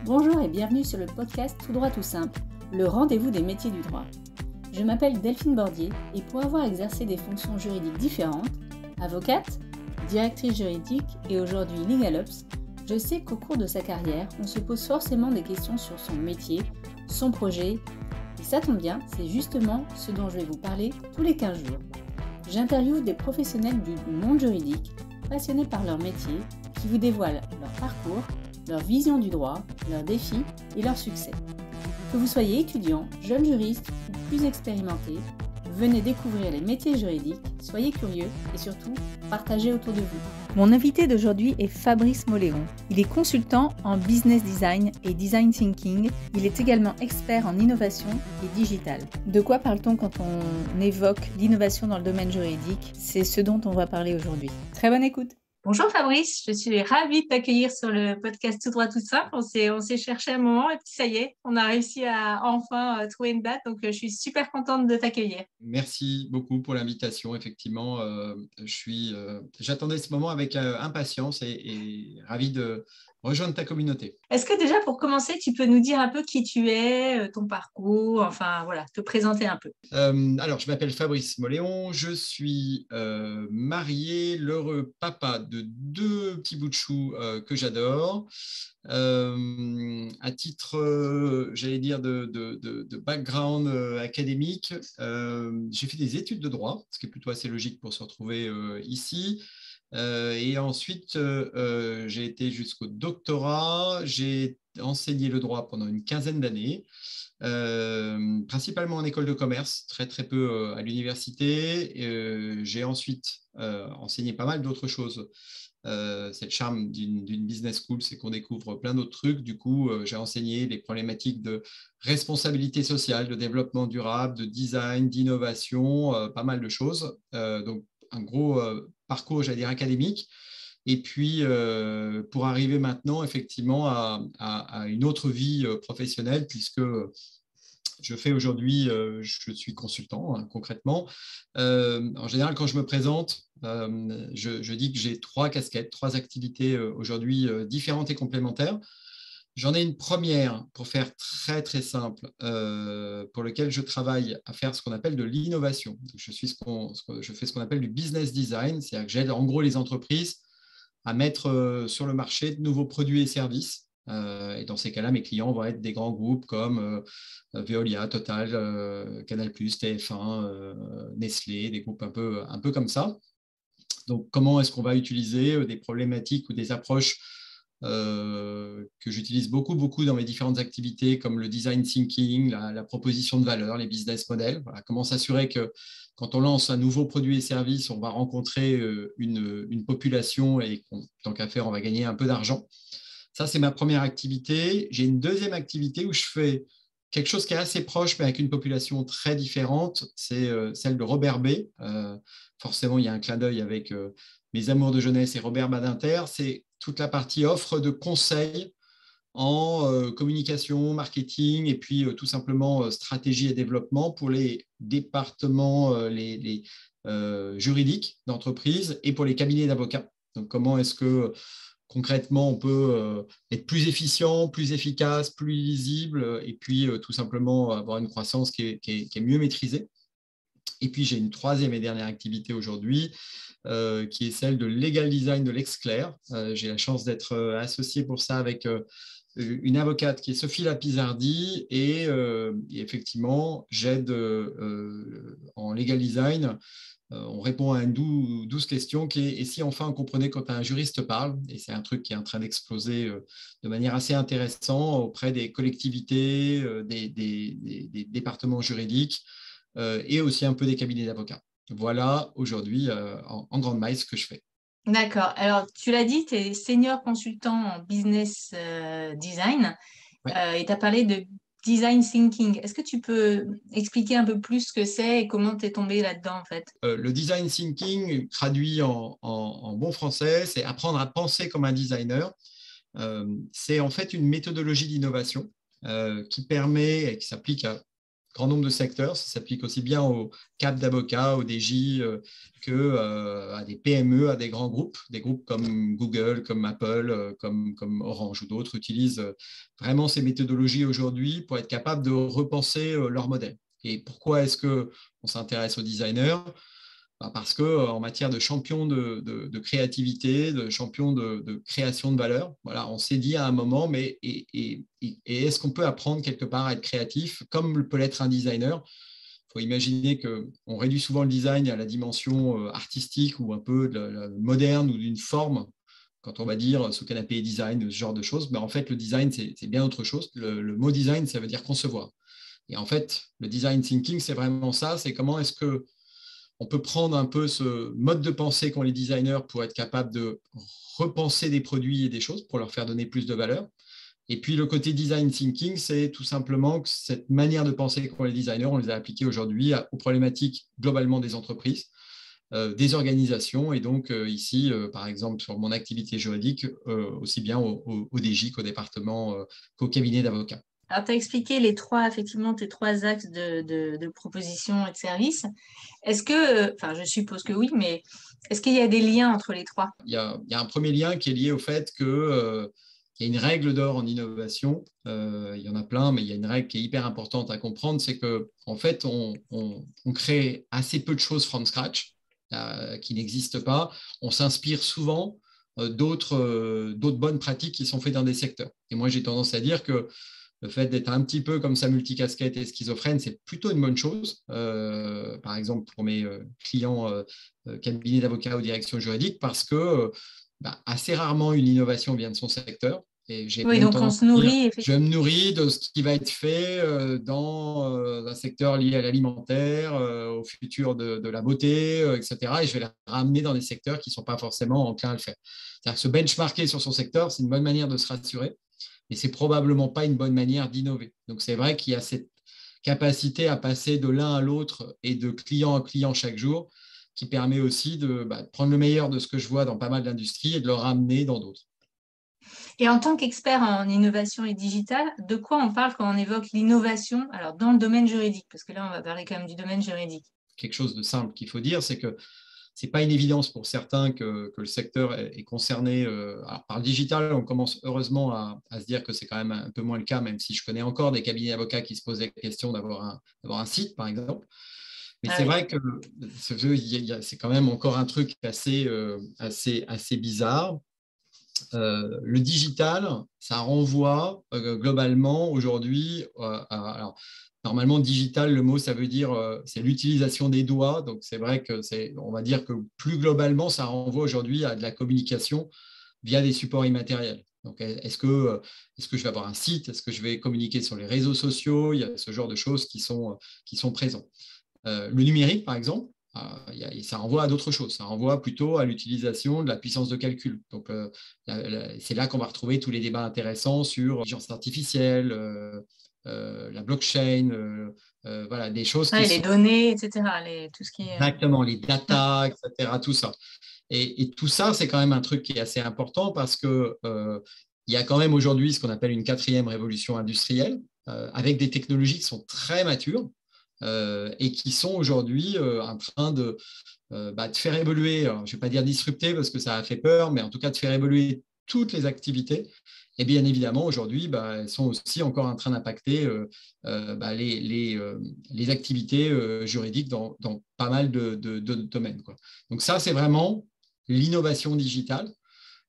Bonjour et bienvenue sur le podcast Tout droit tout simple, le rendez-vous des métiers du droit. Je m'appelle Delphine Bordier et pour avoir exercé des fonctions juridiques différentes, avocate, directrice juridique et aujourd'hui LegalOps, je sais qu'au cours de sa carrière, on se pose forcément des questions sur son métier, son projet, et ça tombe bien, c'est justement ce dont je vais vous parler tous les 15 jours. J'interviewe des professionnels du monde juridique, passionnés par leur métier, qui vous dévoilent leur parcours, leur vision du droit, leurs défis et leurs succès. Que vous soyez étudiant, jeune juriste ou plus expérimenté, venez découvrir les métiers juridiques, soyez curieux et surtout, partagez autour de vous. Mon invité d'aujourd'hui est Fabrice Moléon. Il est consultant en business design et design thinking. Il est également expert en innovation et digital. De quoi parle-t-on quand on évoque l'innovation dans le domaine juridique? C'est ce dont on va parler aujourd'hui. Très bonne écoute. Bonjour Fabrice, je suis ravie de t'accueillir sur le podcast Tout droit tout simple. On s'est cherché un moment et puis ça y est, on a réussi à enfin trouver une date. Donc je suis super contente de t'accueillir. Merci beaucoup pour l'invitation. Effectivement, j'attendais ce moment avec impatience et ravi de rejoindre ta communauté. Est-ce que déjà pour commencer, tu peux nous dire un peu qui tu es, ton parcours, enfin voilà, te présenter un peu. Alors, je m'appelle Fabrice Moléon, je suis marié, l'heureux papa de 2 petits bouts de chou que j'adore. À titre, j'allais dire, de background académique, j'ai fait des études de droit, ce qui est plutôt assez logique pour se retrouver ici. Et ensuite, j'ai été jusqu'au doctorat. J'ai enseigné le droit pendant une quinzaine d'années, principalement en école de commerce, très très peu à l'université. J'ai ensuite enseigné pas mal d'autres choses. C'est le charme d'une business school, c'est qu'on découvre plein d'autres trucs. Du coup, j'ai enseigné les problématiques de responsabilité sociale, de développement durable, de design, d'innovation, pas mal de choses. Donc, un gros parcours, j'allais dire, académique. Et puis, pour arriver maintenant, effectivement, à une autre vie professionnelle, puisque je fais aujourd'hui, je suis consultant, hein, concrètement. En général, quand je me présente, je dis que j'ai 3 casquettes, 3 activités aujourd'hui différentes et complémentaires. J'en ai une première, pour faire très très simple, pour laquelle je travaille à faire ce qu'on appelle de l'innovation. Je fais ce qu'on appelle du business design, c'est-à-dire que j'aide en gros les entreprises à mettre sur le marché de nouveaux produits et services. Et dans ces cas-là, mes clients vont être des grands groupes comme Veolia, Total, Canal+, TF1, Nestlé, des groupes un peu comme ça. Donc, comment est-ce qu'on va utiliser des problématiques ou des approches que j'utilise beaucoup dans mes différentes activités, comme le design thinking, la proposition de valeur, les business models. Voilà, comment s'assurer que quand on lance un nouveau produit et service, on va rencontrer une population et tant qu'à faire, on va gagner un peu d'argent. Ça, c'est ma première activité. J'ai une deuxième activité où je fais quelque chose qui est assez proche, mais avec une population très différente. C'est celle de Robert B. Forcément, il y a un clin d'œil avec mes amours de jeunesse et Robert Badinter. C'est toute la partie offre de conseils en communication, marketing et puis tout simplement stratégie et développement pour les départements juridiques d'entreprise et pour les cabinets d'avocats. Donc, comment est-ce que concrètement, on peut être plus efficient, plus efficace, plus lisible et puis tout simplement avoir une croissance qui est mieux maîtrisée. Et puis, j'ai une troisième et dernière activité aujourd'hui qui est celle de Legal Design de l'Exclair. J'ai la chance d'être associé pour ça avec une avocate qui est Sophie Lapizardi et effectivement, j'aide en Legal Design. On répond à une douce question qui est « Et si enfin on comprenait quand un juriste parle ?» Et c'est un truc qui est en train d'exploser de manière assez intéressante auprès des collectivités, des départements juridiques et aussi un peu des cabinets d'avocats. Voilà aujourd'hui en grande maille ce que je fais. D'accord. Alors, tu l'as dit, tu es senior consultant en business design et tu as parlé de design thinking. Est-ce que tu peux expliquer un peu plus ce que c'est et comment tu es tombé là-dedans en fait? Le design thinking, traduit en bon français, c'est apprendre à penser comme un designer. C'est en fait une méthodologie d'innovation qui permet et qui s'applique à grand nombre de secteurs. Ça s'applique aussi bien aux cadres d'avocats, aux DJ, qu'à des PME, à des grands groupes. Des groupes comme Google, comme Apple, comme Orange ou d'autres utilisent vraiment ces méthodologies aujourd'hui pour être capables de repenser leur modèle. Et pourquoi est-ce qu'on s'intéresse aux designers ? Parce qu'en matière de champion de créativité, de champion de création de valeur, voilà, on s'est dit à un moment, mais est-ce qu'on peut apprendre quelque part à être créatif comme peut l'être un designer ? Il faut imaginer qu'on réduit souvent le design à la dimension artistique ou un peu moderne ou d'une forme. Quand on va dire sous canapé design, ce genre de choses, en fait, le design, c'est bien autre chose. Le mot design, ça veut dire concevoir. Et en fait, le design thinking, c'est vraiment ça, c'est comment est-ce que on peut prendre un peu ce mode de pensée qu'ont les designers pour être capable de repenser des produits et des choses pour leur faire donner plus de valeur. Et puis, le côté design thinking, c'est tout simplement que cette manière de penser qu'ont les designers, on les a appliquées aujourd'hui aux problématiques globalement des entreprises, des organisations. Et donc, ici, par exemple, sur mon activité juridique, aussi bien au DJ qu'au département, qu'au cabinet d'avocats. Alors, tu as expliqué tes trois axes de propositions et de services. Est-ce que, je suppose que oui, mais est-ce qu'il y a des liens entre les trois ? Il y a un premier lien qui est lié au fait qu'il y a une règle d'or en innovation. Il y en a plein, mais il y a une règle qui est hyper importante à comprendre, c'est qu'en fait, on crée assez peu de choses from scratch qui n'existent pas. On s'inspire souvent d'autres bonnes pratiques qui sont faites dans des secteurs. Et moi, j'ai tendance à dire que le fait d'être un petit peu comme ça multicasquette et schizophrène, c'est plutôt une bonne chose. Par exemple, pour mes clients cabinets d'avocats ou direction juridique, parce que assez rarement une innovation vient de son secteur. Et oui, donc on se nourrit. Je me nourris de ce qui va être fait dans un secteur lié à l'alimentaire, au futur de la beauté, etc. Et je vais la ramener dans des secteurs qui ne sont pas forcément enclins à le faire. C'est-à-dire que se benchmarker sur son secteur, c'est une bonne manière de se rassurer. Et ce n'est probablement pas une bonne manière d'innover. Donc, c'est vrai qu'il y a cette capacité à passer de l'un à l'autre et de client à client chaque jour qui permet aussi de prendre le meilleur de ce que je vois dans pas mal d'industries et de le ramener dans d'autres. Et en tant qu'expert en innovation et digital, de quoi on parle quand on évoque l'innovation dans le domaine juridique ? Parce que là, on va parler quand même du domaine juridique. Quelque chose de simple qu'il faut dire, c'est que ce n'est pas une évidence pour certains que le secteur est concerné. Alors par le digital, on commence heureusement à se dire que c'est quand même un peu moins le cas, même si je connais encore des cabinets d'avocats qui se posent la question d'avoir un site, par exemple. Mais c'est vrai que c'est quand même encore un truc assez bizarre. Le digital, ça renvoie globalement aujourd'hui alors, normalement, digital, le mot, ça veut dire c'est l'utilisation des doigts. Donc, c'est vrai que on va dire que plus globalement, ça renvoie aujourd'hui à de la communication via des supports immatériels. Donc, est-ce que je vais avoir un site ? Est-ce que je vais communiquer sur les réseaux sociaux ? Il y a ce genre de choses qui sont présents. Le numérique, par exemple, ça renvoie à d'autres choses. Ça renvoie plutôt à l'utilisation de la puissance de calcul. Donc, c'est là qu'on va retrouver tous les débats intéressants sur l'intelligence artificielle, la blockchain, voilà, des choses qui les données, etc. Tout ce qui est... Exactement, les data, etc., tout ça. Et tout ça, c'est quand même un truc qui est assez important parce qu'il y a quand même aujourd'hui ce qu'on appelle une 4e révolution industrielle avec des technologies qui sont très matures et qui sont aujourd'hui en train de faire évoluer, alors, je ne vais pas dire disrupter parce que ça a fait peur, mais en tout cas de faire évoluer toutes les activités. Et bien évidemment, aujourd'hui, elles sont aussi encore en train d'impacter les activités juridiques dans pas mal de domaines, quoi. Donc ça, c'est vraiment l'innovation digitale.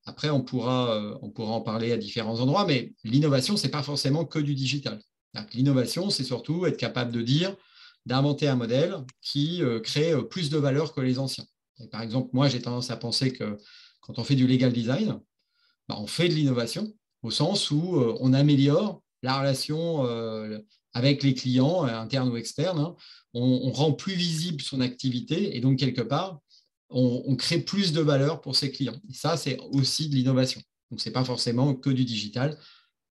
Après, on pourra en parler à différents endroits, mais l'innovation, ce n'est pas forcément que du digital. L'innovation, c'est surtout être capable d'inventer un modèle qui crée plus de valeur que les anciens. Et par exemple, moi, j'ai tendance à penser que quand on fait du legal design, on fait de l'innovation au sens où on améliore la relation avec les clients, internes ou externes. Hein. On rend plus visible son activité et donc, quelque part, on crée plus de valeur pour ses clients. Et ça, c'est aussi de l'innovation. Donc, ce n'est pas forcément que du digital,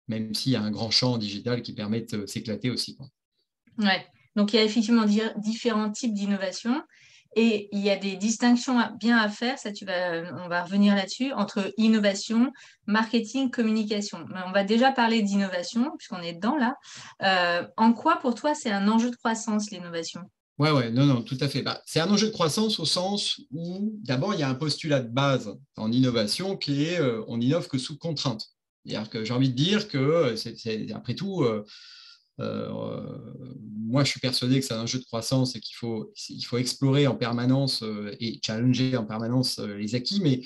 même s'il y a un grand champ digital qui permet de s'éclater aussi. Ouais. Donc, il y a effectivement différents types d'innovation. Et il y a des distinctions bien à faire, on va revenir là-dessus, entre innovation, marketing, communication. Mais on va déjà parler d'innovation, puisqu'on est dedans là. En quoi, pour toi, c'est un enjeu de croissance, l'innovation? Ouais, non, tout à fait. C'est un enjeu de croissance au sens où, d'abord, il y a un postulat de base en innovation qui est on innove que sous contrainte. C'est-à-dire que j'ai envie de dire que, après tout, moi, je suis persuadé que c'est un enjeu de croissance et il faut explorer en permanence et challenger en permanence les acquis. Mais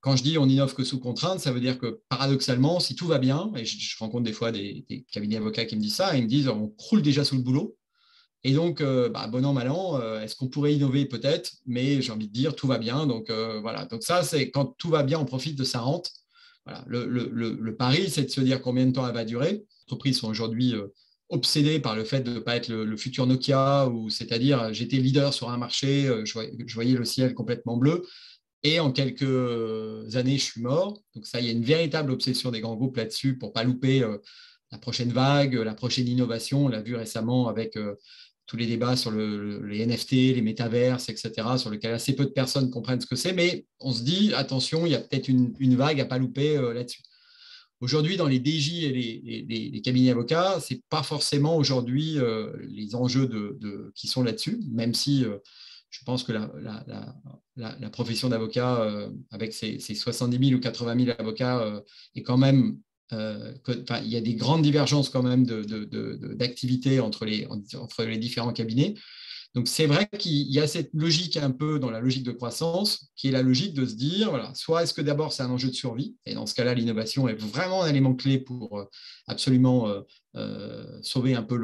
quand je dis on innove que sous contrainte, ça veut dire que paradoxalement, si tout va bien, et je rencontre des fois des cabinets d'avocats qui me disent ça, ils me disent on croule déjà sous le boulot. Et donc, bon an, mal an, est-ce qu'on pourrait innover peut-être? Mais j'ai envie de dire, tout va bien. Donc, voilà. Donc ça, c'est quand tout va bien, on profite de sa rente. Voilà. Le pari, c'est de se dire combien de temps elle va durer. Les entreprises sont aujourd'hui obsédées par le fait de ne pas être le futur Nokia, c'est-à-dire j'étais leader sur un marché, je voyais le ciel complètement bleu. Et en quelques années, je suis mort. Donc ça, il y a une véritable obsession des grands groupes là-dessus pour ne pas louper la prochaine vague, la prochaine innovation. On l'a vu récemment avec tous les débats sur les NFT, les métaverses, etc., sur lesquels assez peu de personnes comprennent ce que c'est. Mais on se dit, attention, il y a peut-être une vague à ne pas louper là-dessus. Aujourd'hui, dans les DJ et les cabinets avocats, ce n'est pas forcément aujourd'hui les enjeux qui sont là-dessus, même si je pense que la profession d'avocat, avec ses 70 000 ou 80 000 avocats, est quand même il y a des grandes divergences quand même d'activité entre les différents cabinets. Donc, c'est vrai qu'il y a cette logique un peu dans la logique de croissance, qui est la logique de se dire, voilà, soit est-ce que d'abord c'est un enjeu de survie, et dans ce cas-là, l'innovation est vraiment un élément clé pour absolument sauver un peu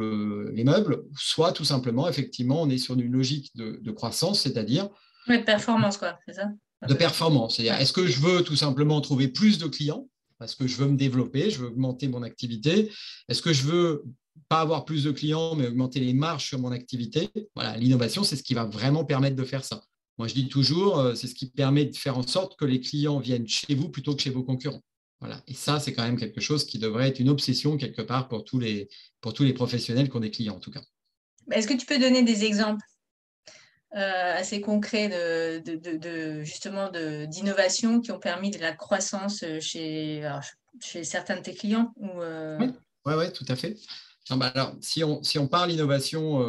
les meubles, soit tout simplement, effectivement, on est sur une logique de croissance, c'est-à-dire de performance, quoi, c'est ça? De performance. C'est-à-dire, est-ce que je veux tout simplement trouver plus de clients parce que je veux me développer, je veux augmenter mon activité? Est-ce que je veux pas avoir plus de clients, mais augmenter les marges sur mon activité? Voilà, l'innovation, c'est ce qui va vraiment permettre de faire ça. Moi, je dis toujours, c'est ce qui permet de faire en sorte que les clients viennent chez vous plutôt que chez vos concurrents. Voilà. Et ça, c'est quand même quelque chose qui devrait être une obsession quelque part pour tous les professionnels qui ont des clients, en tout cas. Est-ce que tu peux donner des exemples assez concrets justement d'innovation qui ont permis de la croissance chez certains de tes clients Oui, tout à fait. Non, alors, si on parle innovation,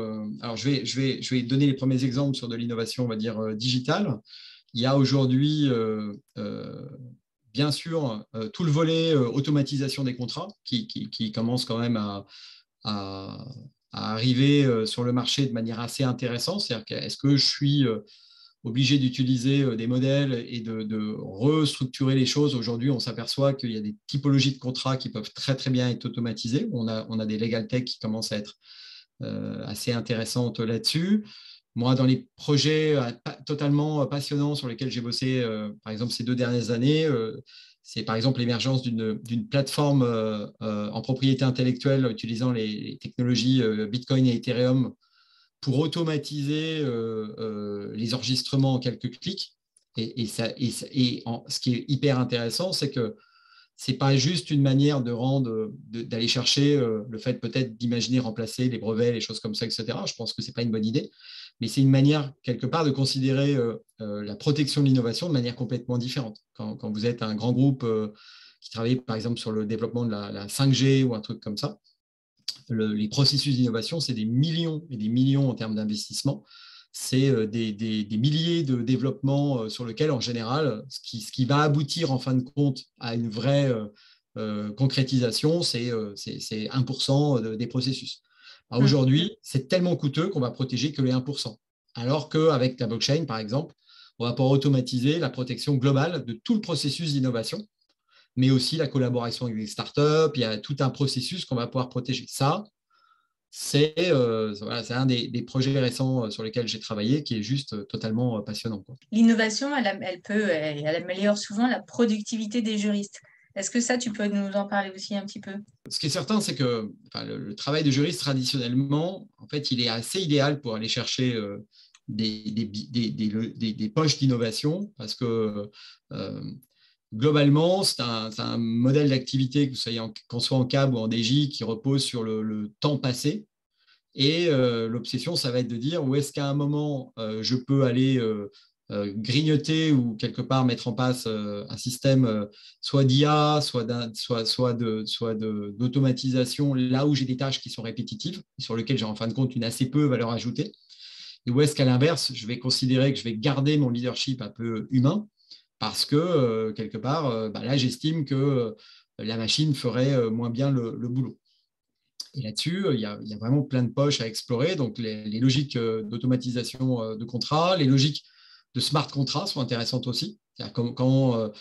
alors je vais donner les premiers exemples sur de l'innovation, on va dire, digitale. Il y a aujourd'hui, bien sûr, tout le volet automatisation des contrats qui commence quand même à arriver sur le marché de manière assez intéressante. C'est-à-dire est-ce que je suis obligé d'utiliser des modèles et de restructurer les choses? Aujourd'hui, on s'aperçoit qu'il y a des typologies de contrats qui peuvent très, très bien être automatisées. On a des legal tech qui commencent à être assez intéressantes là-dessus. Moi, dans les projets totalement passionnants sur lesquels j'ai bossé, par exemple, ces 2 dernières années, c'est par exemple l'émergence d'une plateforme en propriété intellectuelle utilisant les technologies Bitcoin et Ethereum pour automatiser les enregistrements en quelques clics. Ce qui est hyper intéressant, c'est que ce n'est pas juste une manière d'aller chercher le fait peut-être d'imaginer remplacer les brevets, les choses comme ça, etc. Je pense que ce n'est pas une bonne idée, mais c'est une manière quelque part de considérer la protection de l'innovation de manière complètement différente. Quand vous êtes un grand groupe qui travaille par exemple sur le développement de la 5G ou un truc comme ça, les processus d'innovation, c'est des millions et des millions en termes d'investissement. C'est des milliers de développements sur lesquels, en général, ce qui va aboutir en fin de compte à une vraie concrétisation, c'est 1% des processus. Aujourd'hui, c'est tellement coûteux qu'on va protéger que les 1%. Alors qu'avec la blockchain, par exemple, on va pouvoir automatiser la protection globale de tout le processus d'innovation, mais aussi la collaboration avec des startups. Il y a tout un processus qu'on va pouvoir protéger. Ça, c'est un des projets récents sur lesquels j'ai travaillé qui est juste totalement passionnant. L'innovation, elle améliore souvent la productivité des juristes. Est-ce que ça, tu peux nous en parler aussi un petit peu? Ce qui est certain, c'est que le travail de juriste, traditionnellement, en fait, il est assez idéal pour aller chercher des poches d'innovation parce que globalement, c'est un modèle d'activité, qu'on soit en CAB ou en DJ, qui repose sur le temps passé. Et l'obsession, ça va être de dire où est-ce qu'à un moment, je peux aller grignoter ou quelque part mettre en place un système soit d'IA, soit d'automatisation, là où j'ai des tâches qui sont répétitives, sur lesquelles j'ai en fin de compte une assez peu valeur ajoutée. Et où est-ce qu'à l'inverse, je vais considérer que je vais garder mon leadership un peu humain, parce que quelque part, là, j'estime que la machine ferait moins bien le boulot. Et là-dessus, il y a vraiment plein de poches à explorer. Donc, les logiques d'automatisation de contrats, les logiques de smart contrats sont intéressantes aussi. C'est-à-dire quand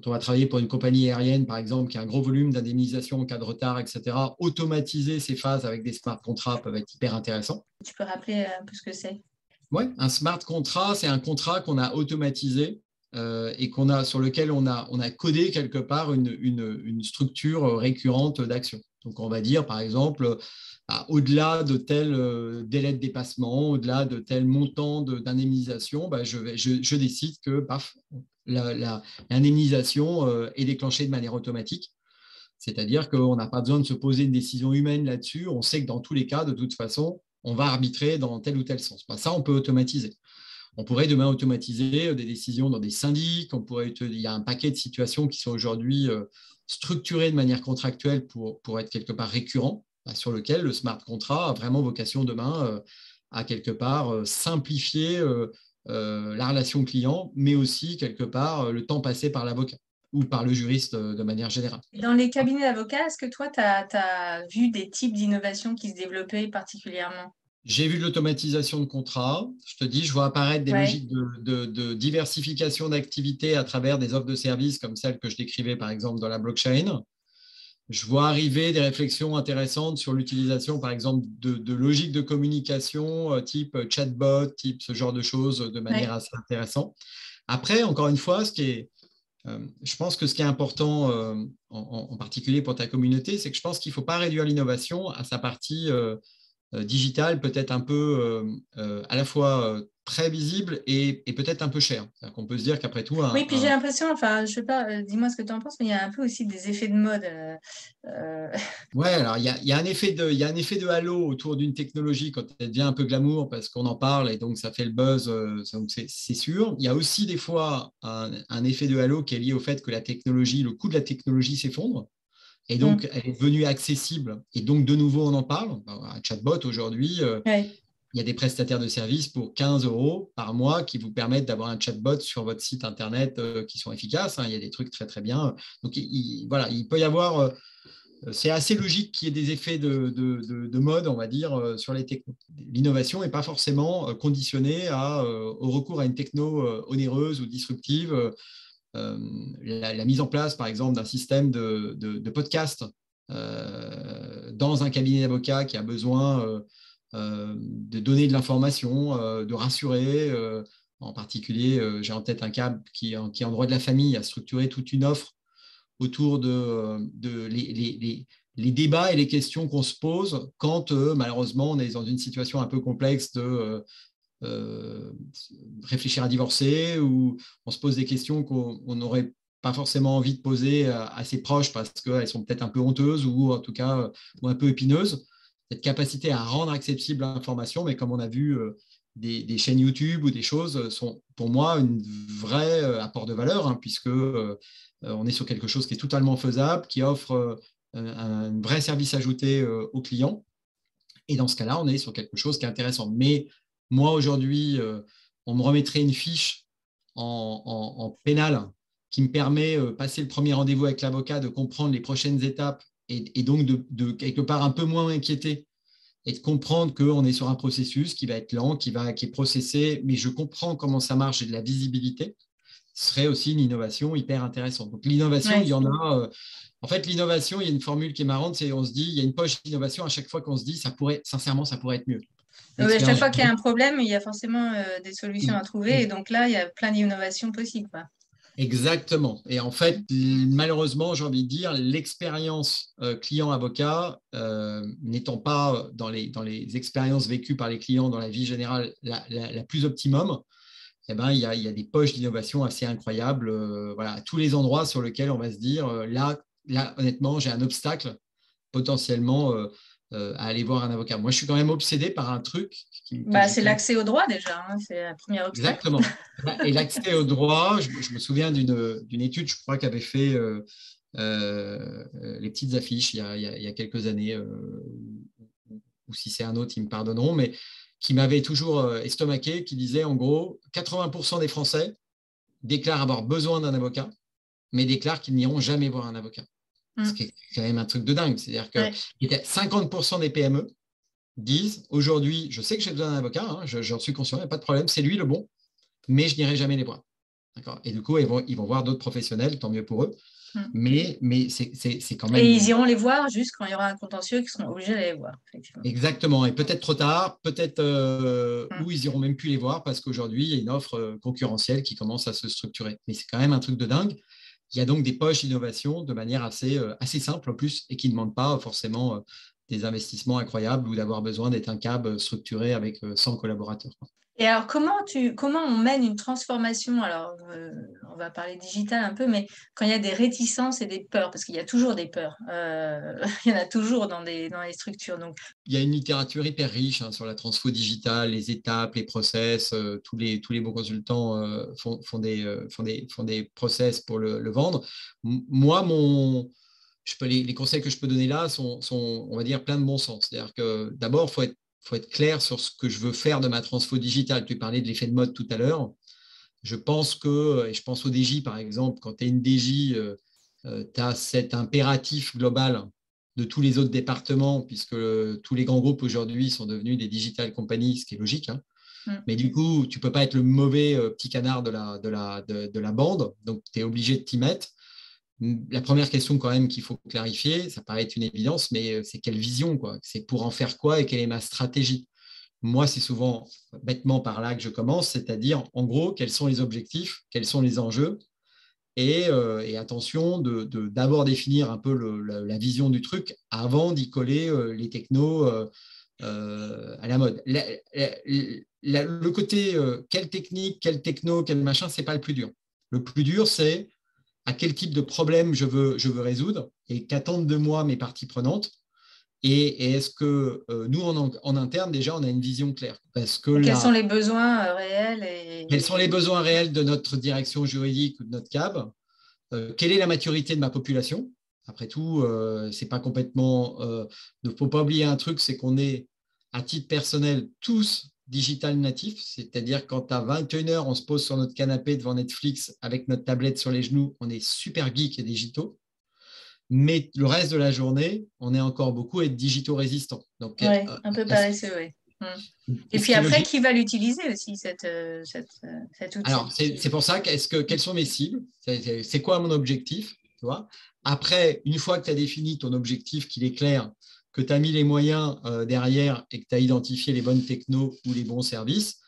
on va travailler pour une compagnie aérienne, par exemple, qui a un gros volume d'indemnisation en cas de retard, etc., automatiser ces phases avec des smart contrats peuvent être hyper intéressants. Tu peux rappeler un peu ce que c'est? Oui, un smart contrat, c'est un contrat qu'on a automatisé et sur lequel on a codé quelque part une structure récurrente d'action. Donc, on va dire, par exemple, au-delà de tel délai de dépassement, au-delà de tel montant d'indemnisation, je décide que l'indemnisation est déclenchée de manière automatique. C'est-à-dire qu'on n'a pas besoin de se poser une décision humaine là-dessus. On sait que dans tous les cas, de toute façon, on va arbitrer dans tel ou tel sens. Ça, on peut automatiser. On pourrait demain automatiser des décisions dans des syndics. Il y a un paquet de situations qui sont aujourd'hui structurées de manière contractuelle pour être quelque part récurrents, sur lequel le smart contract a vraiment vocation demain à quelque part simplifier la relation client, mais aussi quelque part le temps passé par l'avocat ou par le juriste de manière générale. Dans les cabinets d'avocats, est-ce que toi, tu as vu des types d'innovations qui se développaient particulièrement? J'ai vu de l'automatisation de contrats. Je te dis, je vois apparaître des logiques de diversification d'activités à travers des offres de services comme celles que je décrivais, par exemple, dans la blockchain. Je vois arriver des réflexions intéressantes sur l'utilisation, par exemple, de logiques de communication type chatbot, type ce genre de choses de manière assez intéressante. Après, encore une fois, je pense que ce qui est important, en particulier pour ta communauté, c'est que je pense qu'il ne faut pas réduire l'innovation à sa partie digitale, peut-être un peu à la fois très visible et peut-être un peu cher. On peut se dire qu'après tout… Oui, puis j'ai l'impression, enfin, je ne sais pas, dis-moi ce que tu en penses, mais il y a un peu aussi des effets de mode. Oui, alors il y a un effet de halo autour d'une technologie quand elle devient un peu glamour parce qu'on en parle et donc ça fait le buzz, donc c'est sûr. Il y a aussi des fois un effet de halo qui est lié au fait que le coût de la technologie s'effondre et donc elle est devenue accessible et donc de nouveau on en parle. Un chatbot aujourd'hui, il y a des prestataires de services pour 15 € par mois qui vous permettent d'avoir un chatbot sur votre site internet qui sont efficaces. Il y a des trucs très très bien. Donc voilà, il peut y avoir… c'est assez logique qu'il y ait des effets de mode, on va dire, sur les technos. L'innovation n'est pas forcément conditionnée au recours à une techno onéreuse ou disruptive. La mise en place, par exemple, d'un système de podcast dans un cabinet d'avocats qui a besoin de donner de l'information, de rassurer. En particulier, j'ai en tête un cas qui en droit de la famille a structuré toute une offre autour les débats et les questions qu'on se pose quand, malheureusement, on est dans une situation un peu complexe de réfléchir à divorcer ou on se pose des questions qu'on n'aurait pas forcément envie de poser à ses proches parce qu'elles sont peut-être un peu honteuses ou en tout cas ou un peu épineuses. Cette capacité à rendre accessible l'information, mais comme on a vu des chaînes YouTube ou des choses sont pour moi un vrai apport de valeur puisque on est sur quelque chose qui est totalement faisable, qui offre un vrai service ajouté aux clients. Et dans ce cas-là, on est sur quelque chose qui est intéressant. Mais moi, aujourd'hui, on me remettrait une fiche en pénal qui me permet, passer le premier rendez-vous avec l'avocat, de comprendre les prochaines étapes et donc de quelque part un peu moins m'inquiéter et de comprendre qu'on est sur un processus qui va être lent, qui est processé, mais je comprends comment ça marche, j'ai de la visibilité. Ce serait aussi une innovation hyper intéressante. Donc, l'innovation, il y en a… en fait, l'innovation, il y a une formule qui est marrante, c'est on se dit, il y a une poche d'innovation à chaque fois qu'on se dit, sincèrement, ça pourrait être mieux. À chaque fois qu'il y a un problème, il y a forcément des solutions à trouver. Et donc là, il y a plein d'innovations possibles. Exactement. Et en fait, malheureusement, j'ai envie de dire, l'expérience client-avocat, n'étant pas dans les expériences vécues par les clients dans la vie générale la plus optimum, il y a des poches d'innovation assez incroyables à tous les endroits sur lesquels on va se dire là honnêtement, j'ai un obstacle potentiellement à aller voir un avocat. Moi, je suis quand même obsédé par un truc. C'est l'accès au droit déjà, hein, c'est la première obstacle. Exactement. Et l'accès au droit, je me souviens d'une étude, je crois, qu'avait fait les petites affiches il y a quelques années, ou si c'est un autre, ils me pardonneront, mais qui m'avait toujours estomaqué, qui disait en gros 80% des Français déclarent avoir besoin d'un avocat, mais déclarent qu'ils n'iront jamais voir un avocat. Ce qui est quand même un truc de dingue. C'est-à-dire que 50% des PME disent aujourd'hui, je sais que j'ai besoin d'un avocat, hein, j'en suis conscient, il n'y a pas de problème, c'est lui le bon, mais je n'irai jamais les voir. D'accord. Et du coup, ils vont voir d'autres professionnels, tant mieux pour eux. Mais c'est quand même. Et ils iront les voir juste quand il y aura un contentieux qu'ils seront obligés d'aller les voir. Exactement. Et peut-être trop tard, peut-être où ils iront même plus les voir parce qu'aujourd'hui, il y a une offre concurrentielle qui commence à se structurer. Mais c'est quand même un truc de dingue. Il y a donc des poches d'innovation de manière assez simple en plus et qui ne demandent pas forcément des investissements incroyables ou d'avoir besoin d'être un CAB structuré avec 100 collaborateurs. Et alors, comment on mène une transformation? Alors, on va parler digital un peu, mais quand il y a des réticences et des peurs, parce qu'il y a toujours des peurs, il y en a toujours dans les structures. Donc. Il y a une littérature hyper riche sur la transfo digitale, les étapes, les process. Tous les bons consultants font des process pour le vendre. Moi, les conseils que je peux donner là sont, on va dire, plein de bon sens. C'est-à-dire que d'abord, il faut être clair sur ce que je veux faire de ma transfo digitale. Tu parlais de l'effet de mode tout à l'heure. Je pense au DJ par exemple, quand tu es une DJ, tu as cet impératif global de tous les autres départements, puisque tous les grands groupes aujourd'hui sont devenus des digital companies, ce qui est logique. Mais du coup, tu ne peux pas être le mauvais petit canard de la bande, donc tu es obligé de t'y mettre. La première question quand même qu'il faut clarifier, ça paraît être une évidence, mais c'est quelle vision, quoi. C'est pour en faire quoi et quelle est ma stratégie? Moi, c'est souvent bêtement par là que je commence, c'est-à-dire en gros, quels sont les objectifs, quels sont les enjeux et attention d'abord définir un peu la vision du truc avant d'y coller les technos à la mode. Le côté quelle technique, quelle techno, quel machin, c'est pas le plus dur. Le plus dur, c'est à quel type de problème je veux résoudre et qu'attendent de moi mes parties prenantes. Et est-ce que nous, en interne, déjà, on a une vision claire? Parce que quels sont les besoins réels Quels sont les besoins réels de notre direction juridique ou de notre CAB? Quelle est la maturité de ma population? Après tout, c'est pas complètement. Ne faut pas oublier un truc, c'est qu'on est, à titre personnel, tous digital natifs, c'est-à-dire quand à 21h, on se pose sur notre canapé devant Netflix avec notre tablette sur les genoux, on est super geek et digitaux. Mais le reste de la journée, on est encore beaucoup à être digitaux résistants. Donc, un peu paresseux, oui. Et puis après, qui va l'utiliser aussi, cet outil? Alors, c'est pour ça, quelles sont mes cibles? C'est quoi mon objectif? Tu vois, après, une fois que tu as défini ton objectif, qu'il est clair, que tu as mis les moyens derrière et que tu as identifié les bonnes technos ou les bons services,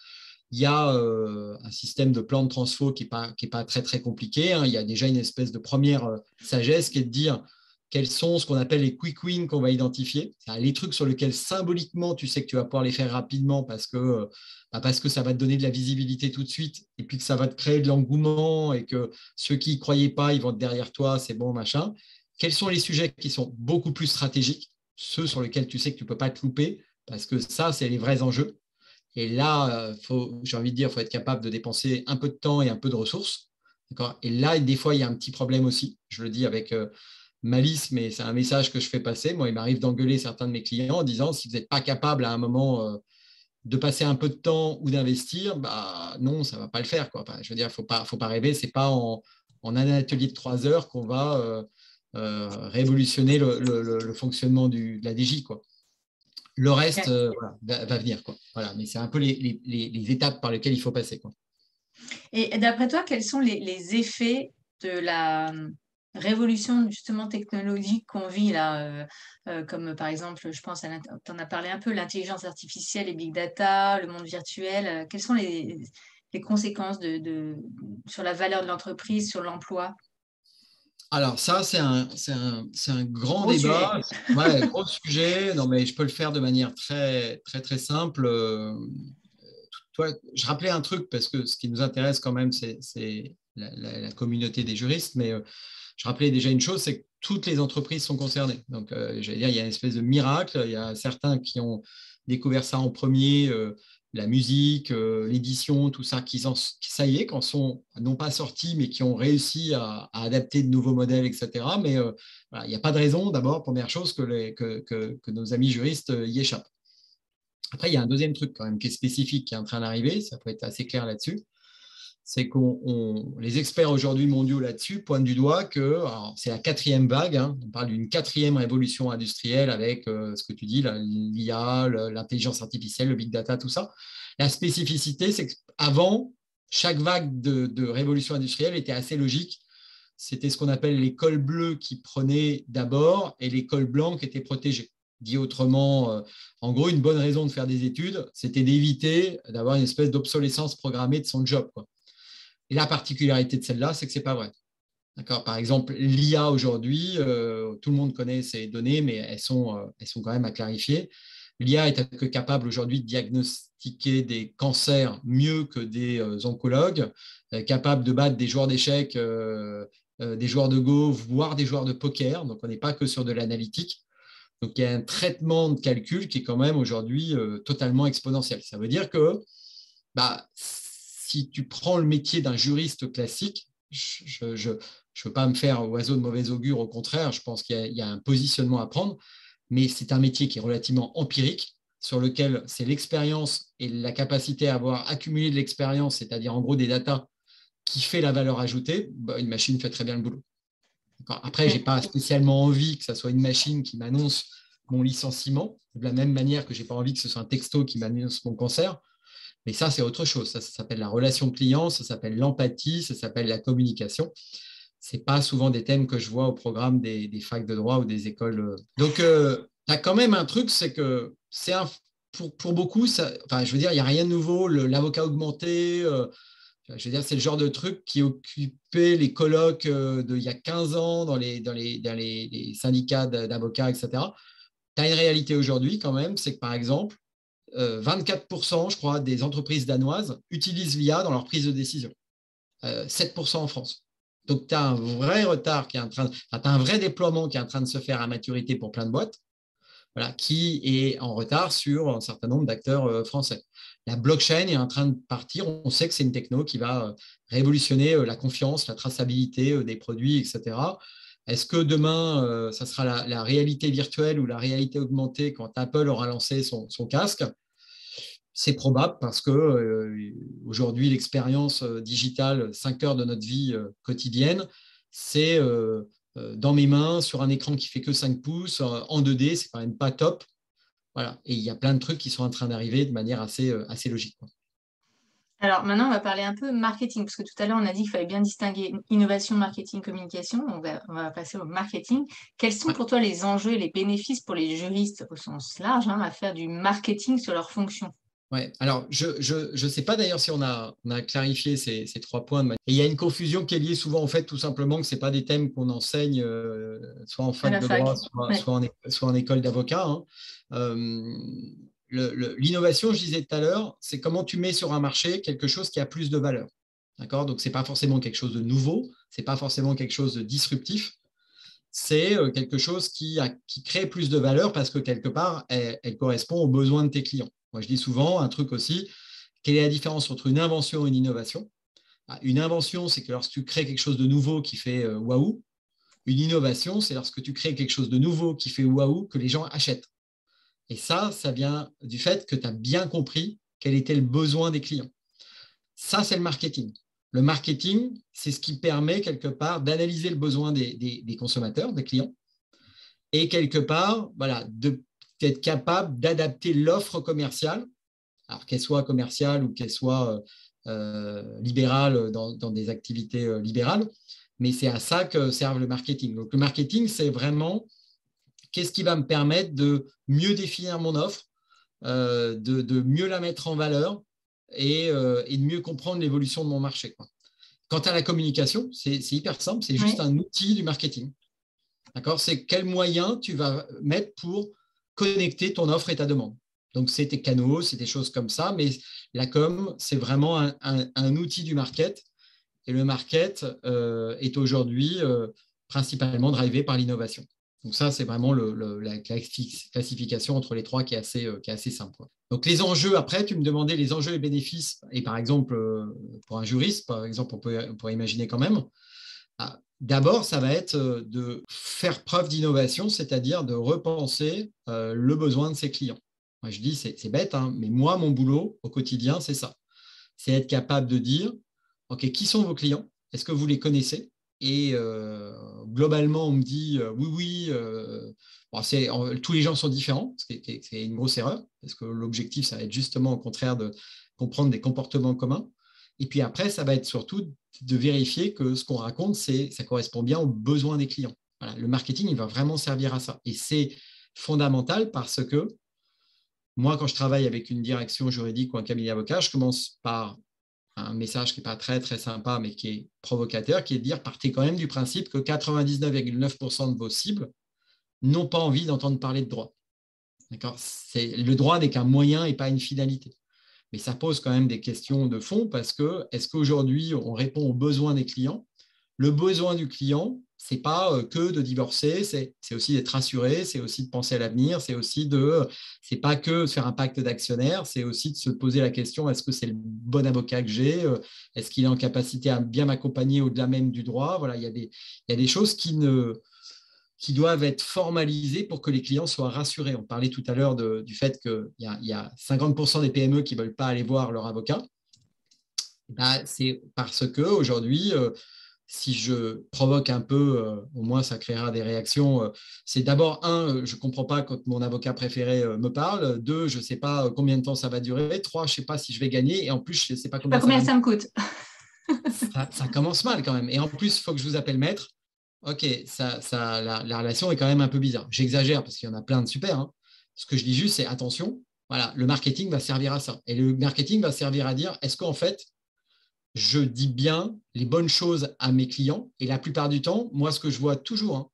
il y a un système de plan de transfo qui n'est pas très, très compliqué. Il y a déjà une espèce de première sagesse qui est de dire quels sont ce qu'on appelle les quick wins qu'on va identifier. C'est les trucs sur lesquels symboliquement, tu sais que tu vas pouvoir les faire rapidement parce que ça va te donner de la visibilité tout de suite et puis que ça va te créer de l'engouement et que ceux qui ne croyaient pas, ils vont être derrière toi, c'est bon, machin. Quels sont les sujets qui sont beaucoup plus stratégiques, ceux sur lesquels tu sais que tu ne peux pas te louper parce que ça, c'est les vrais enjeux. Et là, j'ai envie de dire, il faut être capable de dépenser un peu de temps et un peu de ressources. Et là, des fois, il y a un petit problème aussi. Je le dis avec malice, mais c'est un message que je fais passer. Moi, il m'arrive d'engueuler certains de mes clients en disant, si vous n'êtes pas capable à un moment de passer un peu de temps ou d'investir, non, ça ne va pas le faire, quoi. Enfin, je veux dire, il ne faut pas rêver. Ce n'est pas en un atelier de 3 heures qu'on va révolutionner le fonctionnement de la DJ, quoi. Le reste va venir, quoi. Voilà, mais c'est un peu les étapes par lesquelles il faut passer, quoi. Et d'après toi, quels sont les effets de la révolution justement technologique qu'on vit là, comme par exemple, je pense, tu en as parlé un peu, l'intelligence artificielle et big data, le monde virtuel. Quelles sont les conséquences sur la valeur de l'entreprise, sur l'emploi? Alors ça, c'est un grand Gros débat. sujet. Ouais, gros sujet. Non, mais je peux le faire de manière très, très, très simple. Toi, je rappelais un truc parce que ce qui nous intéresse quand même, c'est la communauté des juristes. Mais je rappelais déjà une chose, c'est que toutes les entreprises sont concernées. Donc, j'allais dire, il y a une espèce de miracle. Il y a certains qui ont découvert ça en premier, la musique, l'édition, tout ça, qui ça y est, qu'en sont non pas sortis, mais qui ont réussi à adapter de nouveaux modèles, etc. Mais voilà, il n'y a pas de raison, d'abord, première chose, que nos amis juristes y échappent. Après, il y a un deuxième truc quand même qui est spécifique, qui est en train d'arriver, ça peut être assez clair là-dessus, c'est que les experts aujourd'hui mondiaux là-dessus pointent du doigt que c'est la 4e vague, hein, on parle d'une 4e révolution industrielle avec ce que tu dis, l'IA, l'intelligence artificielle, le big data, tout ça. La spécificité, c'est qu'avant, chaque vague de révolution industrielle était assez logique. C'était ce qu'on appelle les cols bleus qui prenaient d'abord et les cols blancs qui étaient protégés. Dit autrement, en gros, une bonne raison de faire des études, c'était d'éviter d'avoir une espèce d'obsolescence programmée de son job, quoi. Et la particularité de celle-là, c'est que ce n'est pas vrai. D'accord ? Par exemple, l'IA aujourd'hui, tout le monde connaît ces données, mais elles sont quand même à clarifier. L'IA est capable aujourd'hui de diagnostiquer des cancers mieux que des oncologues, capable de battre des joueurs d'échecs, des joueurs de Go, voire des joueurs de poker. Donc, on n'est pas que sur de l'analytique. Donc, il y a un traitement de calcul qui est quand même aujourd'hui totalement exponentiel. Ça veut dire que si tu prends le métier d'un juriste classique, je ne veux pas me faire oiseau de mauvais augure, au contraire, je pense qu'il y a un positionnement à prendre, mais c'est un métier qui est relativement empirique, sur lequel c'est l'expérience et la capacité à avoir accumulé de l'expérience, c'est-à-dire en gros des datas, qui fait la valeur ajoutée. Une machine fait très bien le boulot. Après, je n'ai pas spécialement envie que ça soit une machine qui m'annonce mon licenciement, de la même manière que je n'ai pas envie que ce soit un texto qui m'annonce mon cancer. Mais ça, c'est autre chose. Ça s'appelle la relation client, ça s'appelle l'empathie, ça s'appelle la communication. Ce n'est pas souvent des thèmes que je vois au programme des facs de droit ou des écoles. Donc, tu as quand même un truc, c'est que pour beaucoup, je veux dire, il n'y a rien de nouveau. L'avocat augmenté, je veux dire, c'est le genre de truc qui occupait les colloques il y a 15 ans dans les syndicats d'avocats, etc. Tu as une réalité aujourd'hui quand même, c'est que par exemple, 24%, je crois, des entreprises danoises utilisent l'IA dans leur prise de décision. 7% en France. Donc, tu as un vrai retard tu as un vrai déploiement qui est en train de se faire à maturité pour plein de boîtes, voilà, qui est en retard sur un certain nombre d'acteurs français. La blockchain est en train de partir. On sait que c'est une techno qui va révolutionner la confiance, la traçabilité des produits, etc. Est-ce que demain, ça sera la réalité virtuelle ou la réalité augmentée quand Apple aura lancé son casque ? C'est probable parce qu'aujourd'hui, l'expérience digitale, 5 heures de notre vie quotidienne, c'est dans mes mains, sur un écran qui ne fait que 5 pouces, en 2D, c'est quand même pas top. Voilà. Et il y a plein de trucs qui sont en train d'arriver de manière assez logique. Alors maintenant, on va parler un peu marketing, parce que tout à l'heure, on a dit qu'il fallait bien distinguer innovation, marketing, communication. On va passer au marketing. Quels sont pour toi les enjeux et les bénéfices pour les juristes au sens large à faire du marketing sur leurs fonctions ? Ouais. Alors, je ne sais pas d'ailleurs si on a clarifié ces 3 points. Et il y a une confusion qui est liée souvent au fait tout simplement que ce n'est pas des thèmes qu'on enseigne soit en fac de droit, soit en école d'avocat. L'innovation, je disais tout à l'heure, c'est comment tu mets sur un marché quelque chose qui a plus de valeur. D'accord ? Donc, ce n'est pas forcément quelque chose de nouveau, ce n'est pas forcément quelque chose de disruptif, c'est quelque chose qui crée plus de valeur parce que quelque part, elle correspond aux besoins de tes clients. Moi, je dis souvent un truc aussi, quelle est la différence entre une invention et une innovation ? Une invention, c'est que lorsque tu crées quelque chose de nouveau qui fait waouh. Une innovation, c'est lorsque tu crées quelque chose de nouveau qui fait waouh, que les gens achètent. Et ça vient du fait que tu as bien compris quel était le besoin des clients. Ça, c'est le marketing. Le marketing, c'est ce qui permet quelque part d'analyser le besoin des consommateurs, des clients, et quelque part, voilà, d'être capable d'adapter l'offre commerciale, alors qu'elle soit commerciale ou qu'elle soit libérale dans des activités libérales, mais c'est à ça que sert le marketing. Donc, le marketing, c'est vraiment qu'est-ce qui va me permettre de mieux définir mon offre, de mieux la mettre en valeur et de mieux comprendre l'évolution de mon marché. Quant à la communication, c'est hyper simple, c'est juste un outil du marketing. D'accord ? C'est quel moyen tu vas mettre pour connecter ton offre et ta demande. Donc, c'est tes canaux, c'est des choses comme ça, mais la com, c'est vraiment un outil du market. Et le market est aujourd'hui principalement drivé par l'innovation. Donc ça, c'est vraiment la classification entre les trois qui est assez simple, quoi. Donc les enjeux, après, tu me demandais les enjeux et bénéfices. Et par exemple, pour un juriste, par exemple, on pourrait imaginer quand même. D'abord, ça va être de faire preuve d'innovation, c'est-à-dire de repenser le besoin de ses clients. Moi, je dis, c'est bête, hein, mais moi, mon boulot au quotidien, c'est ça. C'est être capable de dire, OK, qui sont vos clients? Est-ce que vous les connaissez? Et globalement, on me dit oui. Tous les gens sont différents, c'est une grosse erreur, parce que l'objectif, ça va être justement au contraire de comprendre des comportements communs. Et puis après, ça va être surtout de vérifier que ce qu'on raconte, ça correspond bien aux besoins des clients. Voilà, le marketing, il va vraiment servir à ça. Et c'est fondamental parce que moi, quand je travaille avec une direction juridique ou un cabinet d'avocats, je commence par un message qui n'est pas très, très sympa, mais qui est provocateur, qui est de dire, partez quand même du principe que 99,9% de vos cibles n'ont pas envie d'entendre parler de droit. D'accord ? Le droit n'est qu'un moyen et pas une finalité. Mais ça pose quand même des questions de fond parce que est-ce qu'aujourd'hui, on répond aux besoins des clients ? Le besoin du client, ce n'est pas que de divorcer, c'est aussi d'être rassuré, c'est aussi de penser à l'avenir, c'est pas que de faire un pacte d'actionnaires, c'est aussi de se poser la question, est-ce que c'est le bon avocat que j'ai ? Est-ce qu'il est en capacité à bien m'accompagner au-delà même du droit ? Voilà, il y a des choses qui doivent être formalisées pour que les clients soient rassurés. On parlait tout à l'heure du fait qu'il y a 50% des PME qui ne veulent pas aller voir leur avocat. C'est parce qu'aujourd'hui, si je provoque un peu, au moins ça créera des réactions. C'est d'abord, je ne comprends pas quand mon avocat préféré me parle. 2, je ne sais pas combien de temps ça va durer. 3, je ne sais pas si je vais gagner. Et en plus, je ne sais pas combien ça me coûte. ça commence mal quand même. Et en plus, il faut que je vous appelle maître. OK, la relation est quand même un peu bizarre. J'exagère parce qu'il y en a plein de super. Hein. Ce que je dis juste, c'est attention, voilà, le marketing va servir à ça. Et le marketing va servir à dire, est-ce qu'en fait, je dis bien les bonnes choses à mes clients? Et la plupart du temps, moi, ce que je vois toujours, hein,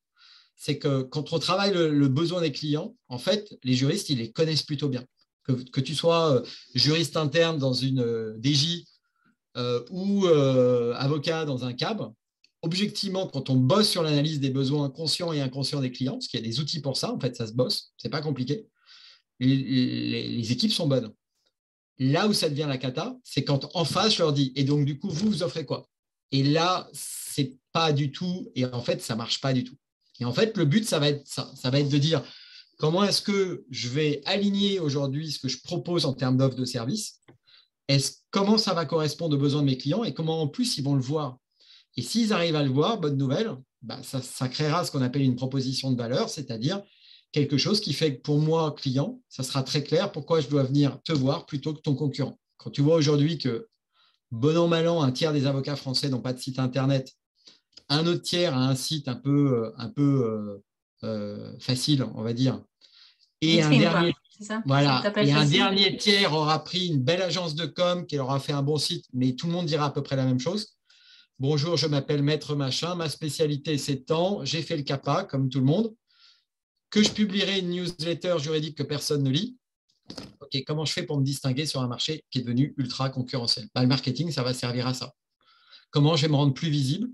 c'est que quand on travaille le besoin des clients, en fait, les juristes, ils les connaissent plutôt bien. Que tu sois juriste interne dans une DJ ou avocat dans un CAB, objectivement, quand on bosse sur l'analyse des besoins conscients et inconscients des clients, parce qu'il y a des outils pour ça, en fait, ça se bosse, c'est pas compliqué, les équipes sont bonnes. Là où ça devient la cata, c'est quand en face, je leur dis, et donc du coup, vous offrez quoi? Et là, c'est pas du tout, et en fait, ça marche pas du tout. Et en fait, le but, ça va être ça. Ça va être de dire, comment est-ce que je vais aligner aujourd'hui ce que je propose en termes d'offre de service? Comment ça va correspondre aux besoins de mes clients et comment en plus ils vont le voir? Et s'ils arrivent à le voir, bonne nouvelle, ça créera ce qu'on appelle une proposition de valeur, c'est-à-dire quelque chose qui fait que pour moi, client, ça sera très clair pourquoi je dois venir te voir plutôt que ton concurrent. Quand tu vois aujourd'hui que, bon an, mal an, un tiers des avocats français n'ont pas de site Internet, un autre tiers a un site un peu facile, on va dire, et un dernier... Voilà. Et un dernier tiers aura pris une belle agence de com qui leur aura fait un bon site, mais tout le monde dira à peu près la même chose. Bonjour, je m'appelle Maître Machin, ma spécialité c'est tant, j'ai fait le CAPA comme tout le monde, que je publierai une newsletter juridique que personne ne lit. Ok, comment je fais pour me distinguer sur un marché qui est devenu ultra concurrentiel? Le marketing, ça va servir à ça. Comment je vais me rendre plus visible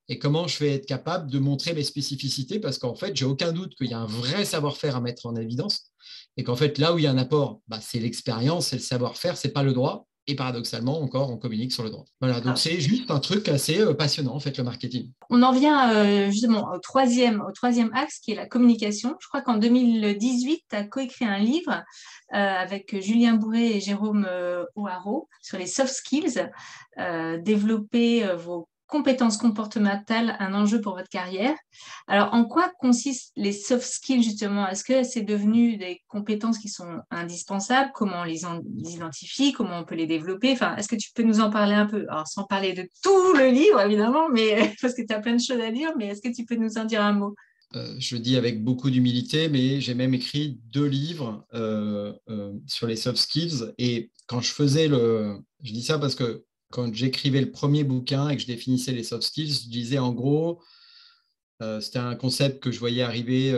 et comment je vais être capable de montrer mes spécificités parce qu'en fait, j'ai aucun doute qu'il y a un vrai savoir-faire à mettre en évidence et qu'en fait, là où il y a un apport, c'est l'expérience, c'est le savoir-faire, ce n'est pas le droit. Et paradoxalement, encore, on communique sur le droit. Voilà, donc c'est juste un truc assez passionnant, en fait, le marketing. On en vient justement au troisième axe, qui est la communication. Je crois qu'en 2018, tu as coécrit un livre avec Julien Bourré et Jérôme O'Haraud sur les soft skills, développer vos compétences comportementales, un enjeu pour votre carrière. Alors, en quoi consistent les soft skills, justement? Est-ce que c'est devenu des compétences qui sont indispensables? Comment on les identifie? Comment on peut les développer? Enfin, est-ce que tu peux nous en parler un peu? Alors, sans parler de tout le livre, évidemment, mais, parce que tu as plein de choses à dire, mais est-ce que tu peux nous en dire un mot? Je le dis avec beaucoup d'humilité, mais j'ai même écrit 2 livres sur les soft skills. Et quand je faisais je dis ça parce que quand j'écrivais le premier bouquin et que je définissais les soft skills, je disais en gros, c'était un concept que je voyais arriver